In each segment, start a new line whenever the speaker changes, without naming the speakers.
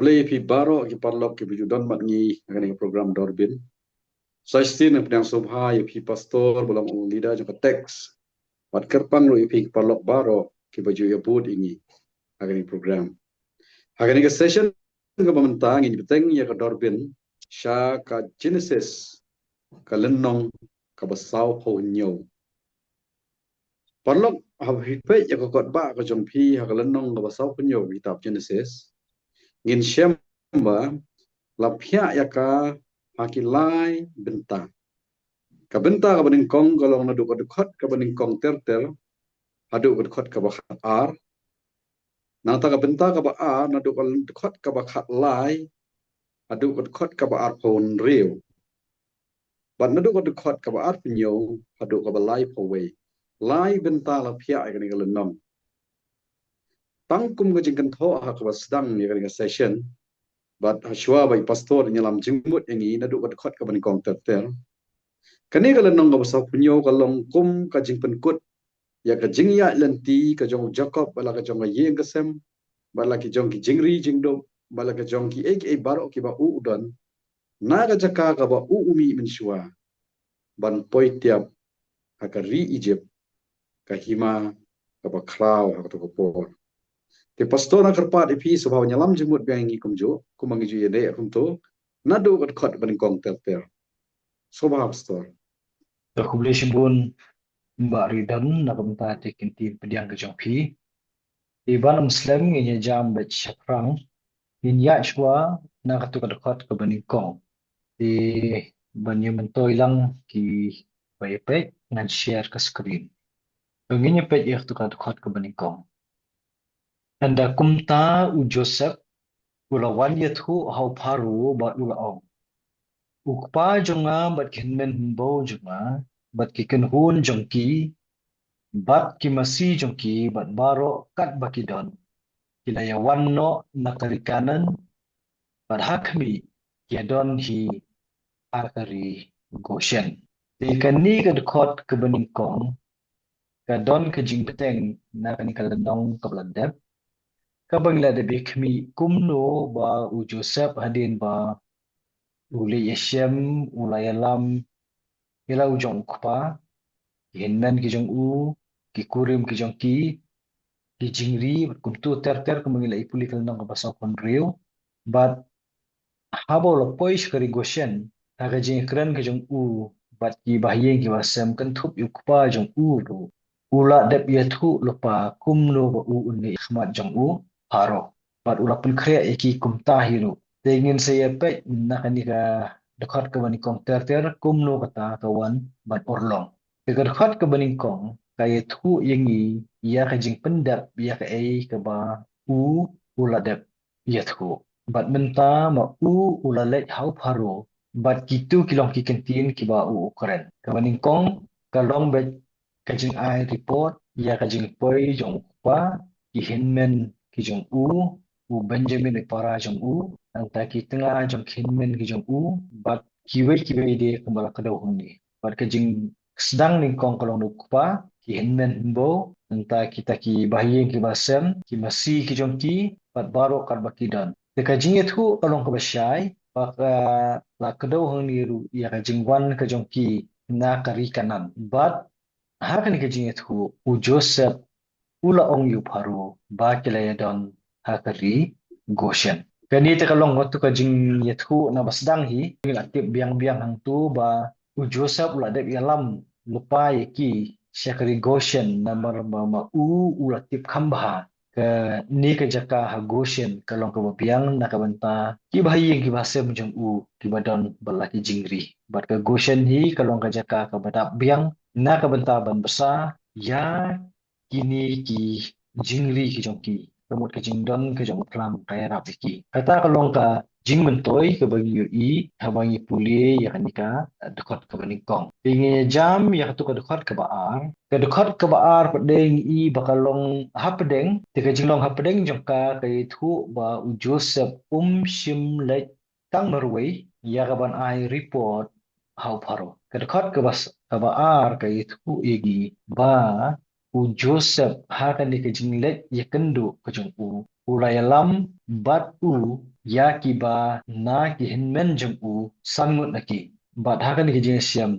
Kublai pi baro ki parlok ki bujudon mat ngi ngani program Dorbin. Saistin yang subha ya pi pastor bulam ulida jaka teks. Mat kerpang lo pi parlok baro ki baju ya bud ingi ngani program. Ngani ke session ke pementang ini beteng ya ke Dorbin sha ka Genesis ka lenong ka basau ho nyo. Parlok ha hipe ya ka kot ba ka jong pi ha ka lenong ka basau ho nyo kitab Genesis. Ngin syamba lapia ya ka hakilai bentang. Ka bentang ka bening kong kalau nadu ka dukot ka bening kong ter hadu ka dukot ka bakhat ar. Nang ta ka bentang ka ba ar nadu ka dukot ka bakhat lai hadu ka dukot ka ba ar pon riu. Bat nadu ka dukot ka ba ar penyo hadu ka ba lai powe. Lai bentang lapia ya ka lenong. Tangkum ka jingkan tho ha ka ba sedang ya ka session. Bat haswa bai pastor nyalam jengmut yang ini nadu ka dukot ka bening kong ter. Kani kalau nong ka basau punyo kalong kum ka jing penkut ya ka jing ya lenti ka jong Jacob bala ka jong yeng ka sem bala ki jong ki jingri jingdo bala ka jong ki ek baro ki ba u udon na ka jaka ka ba u umi min shua ban poi tiap ka ri Egypt ka hima ka ba kraw ka to por te pastor na kerpat ipi subhaw nyalam jemut biangi kumjo kumangi ju yede kumto nadu ka khot ban kong ter subhaw pastor
Kublai simbun Mbak Ridan na kamta tekin tim pediang ke jongpi. Iban Muslim inya jam bet syakrang inya shwa na katu kadakot ke banikong. Di banyu mentoy lang ki bayepek ngan share ke screen. Penginya pet ya katu kadakot ke banikong. Anda kumta u Joseph ulawan yathu hau paru ba ulaong. Ukpa jonga bat kinmen himbo jonga bat kiken hun jongki bat kimasi jongki bat baro kat bakidon kilayawan no nakarikanan bat hakmi kiadon hi akari Goshen. Ikani kadkot kebeningkong kadon kejing peteng na kanikalanong kabladep kabangla de bikmi kumno ba u Joseph hadin ba uli yeshem ulayalam ila ujong kpa hinnan kijong u kikurim kijong ki jingri kuntu ter kumangila ipuli kalanong kabasa konriu but habo lo poish kari Goshen taga jing kran kijong u bat ki bahyeng ki wasem kan thup yukpa jong u lo ula dep yathu lopa kumno ba u unni ikhmat jong u haro bat ula pun kre iki kumta hiru tengin saya pek nakanika dekat ke banikong ter kumno kata kawan bat orlong dekat ke banikong kaya thu yengi ia kajing pendap ia ka ai ke ba u ula dep yathu bat menta ma u ula lek hau haro bat kitu kilong ki kentin ki ba u keren kabaning kong kalong bet kajing ai report ya kajing poi jong pa ki hinmen ki jong u Benjamin para jong u anta ki tengah jong hinmen ki jong u bat kiwe de kembala kedau huni bat kajing sedang ning kong kalong du pa ki hinmen himbo anta kita ki bahiyeng ki basem ki masi ki jong ki bat baro kat bakidan de kajing itu kalong ke basyai baka la kedau huni ru ya kajing wan ka jong ki na kari kanan bat hakan kajing itu u Joseph ula ong yu paru ba kilayadon hakari Goshen kani te kalong waktu kajing yathu na basdang hi aktif biang hang tu ba u Joseph ula dep yalam lupa yaki syakari Goshen namar ma u ula tip khambha ke ni ke jaka ha Goshen kalong ke biang na ka banta ki bahayeng ki bahasa menjong u ki badan balaki jingri bat ke Goshen hi kalong ke jaka ka badap biang na ka banta ban besar ya kini ki jingri ki jongki kemut ke jingdon ke jong klam kaya rapiki kata kalong ka jing mentoi ke bagi ui habangi puli ya kanika dekat ke banikong ingin jam ya tu ke dekat ke baar pedeng i bakalong hapedeng te ke jinglong hapedeng jongka ke itu ba u Joseph shim lek tang merwei ya kaban ai report hau paro ke dekat ke bas ke baar ke itu igi ba u Joseph hakan di kejinglet ya kendu kejung u ulayalam bat u ya ki ba na ki hinmen jong u sangut naki bat hakan ki jeng siam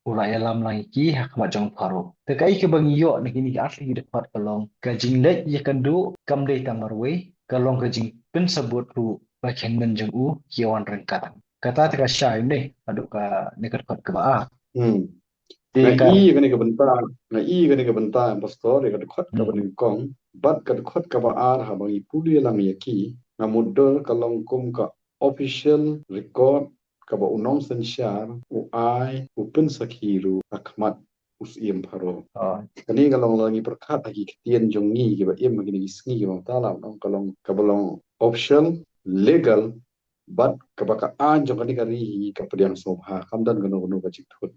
ulayalam lang ki hakma jong paro te kai ke bang yo naki ni asli ki dekat kalong ka jing let ya kan du kam dei tamarwe kalong ka jing pen sabut ru ba hinmen jong u kiawan rengkat kata te ka syai ne adu ka nekat kot ke ba
Hmm.
te
Ngai
ka
i kani ka benta, ngai i kani ka benta pastor ka dekat ka baning kong, bat ka dekat ka ba ar ha bangi puli lang yaki, ngamudol ka longkum ka official record ka ba unong sensyar u ai u pen sakiru akmat us iem pharo. Kani ka long langi perkat lagi ketien jong ni ki ba iem lagi ni sngi ki ba tala nong ka balong official legal bat ka ba ka an jong kani ka ri ka pediang sobha kamdan gano ka jikthut.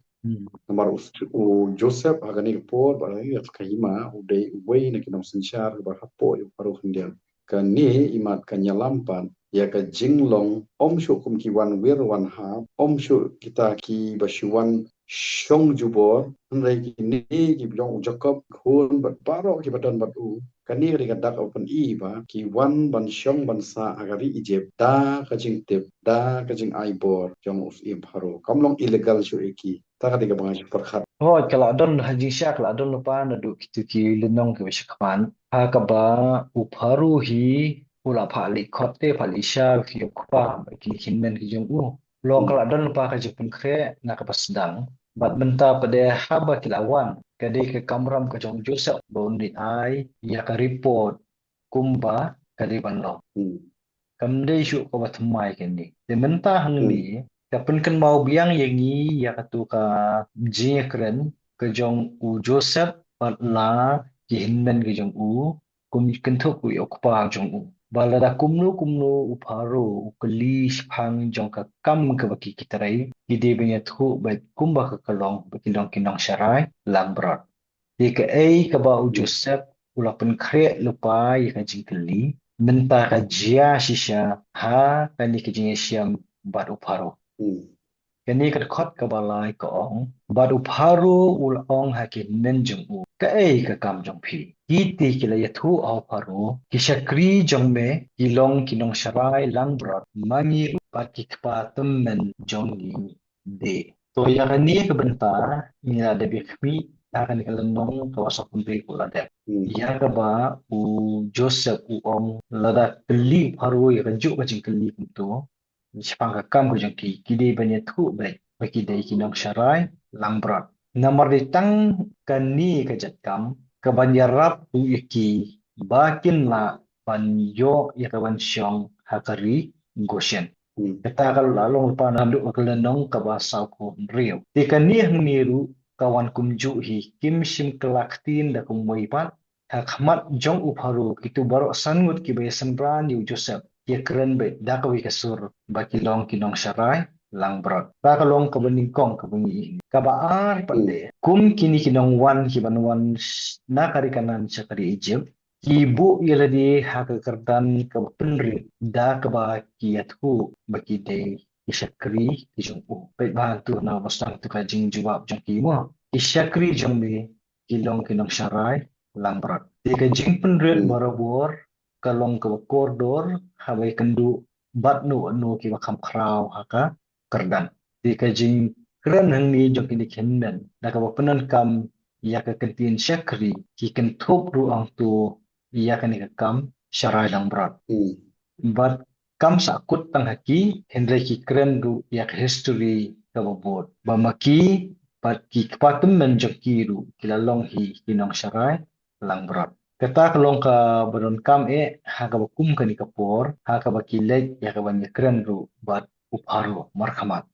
Namar u Joseph agani por balai kahima udai wei na kinong sensyar ba hapo yu paru hendian kani imat kanyalampan ya ka jinglong om shu kum ki wan wir wan ha om shu kita ki basuan shong jubor nrai ki ni ki byong jacob khun bat paro ki badan bat u kani ri ka dak open i ba ki wan ban shong ban sa agari ijeb da ka jing tip da ka jing aibor jong us im pharo kamlong illegal shu eki taka tiga bangaj perkhat.
Oh, kalau adon haji syak kalau adon lupa nadu kitu ki lenong ke besakman. Ha kaba uparu hi ula pali kote pali sya ki ukpa ki hinmen ki jong u. Lo kalau adon lupa ka jepun kre na ka sedang. Bat benta pada haba kilawan. Kade ke kamram ke jong Joseph bondi ai ya ka report kumba kade bandong. Kamde isu ko batmai kendi. De menta hang ni kapun kan mau biang yang ni ya katu ka jekren ke jong u Joseph pat la ki hinmen ke jong u kum kentuk ku okpa jong u balada kumnu uparo ukli phang jong ka kam ke baki kitarai ide benya thu ba kumba ka kalong baki long kinong sharai lambrot di ke ai ka ba u Joseph ulapan kre lupa ya ka jingkeli menta ka jia shisha ha kani ke jing siam bat uparo kani kat khot ka balai ka ong bat upharu ul ong ha ki nen jong u ka ei ka kam jong phi ki ti ki la yathu au pharu ki shakri jong me ki long ki nong sharai lang brot mangi pat ki kpa tum men jong ni de to ya ni ka benta ni la de bi khmi ta kan ka nong ka wasa pun be ko la de ya ka ba u Joseph u ong lada kli pharu ya ka ju ka jing kli tu Sipang kam ko jong ki kide banya thu be baki dai ki nong sharai langbrat namar di tang kani ka jat kam ka banya rap u iki bakin la ban yo ya ka ban syong hakari goshen kata kalau lalong pa na lu ka nong ka ba sa ko rio ti kani hang niru kawan kumju hi kim sim kelaktin da kum pat hakmat jong upharu kitu baro sangut ki be sanbran yu Joseph ye keren be da ka wi kasur ba kilong kinong sharai lang brot ba ka long ka bening kong ka bengi ka ba ar pande kum kini kinong wan ki ban wan na kari kanan sakari Egypt ki bu yela di ha ka kerdan ka penri da ka ba ki athu ba ki de isakri ki jong u pe ba tu na bastang tu ka jing jawab jong ki mo isakri jong be kilong kinong sharai lang brot de ka jing penri barabor kalong ka koridor habai kendu bat nu ki bakam krau haka kerdan di ka jing keren hang ni jok ni kennen da ka penan kam ya ka kentin syakri ki ken thop ru ang tu ya ka ni ka kam syarai lang brat bat kam sakut tang haki hendrai ki keren ru ya ka history ka bobot ba maki bat ki patum men jok ki ru kilalong hi kinong syarai lang brat kata kalong ka baron kam ha ka bakum ka ni kapor ha ka bakilek ya ka banya keren ru bat upharu marhamat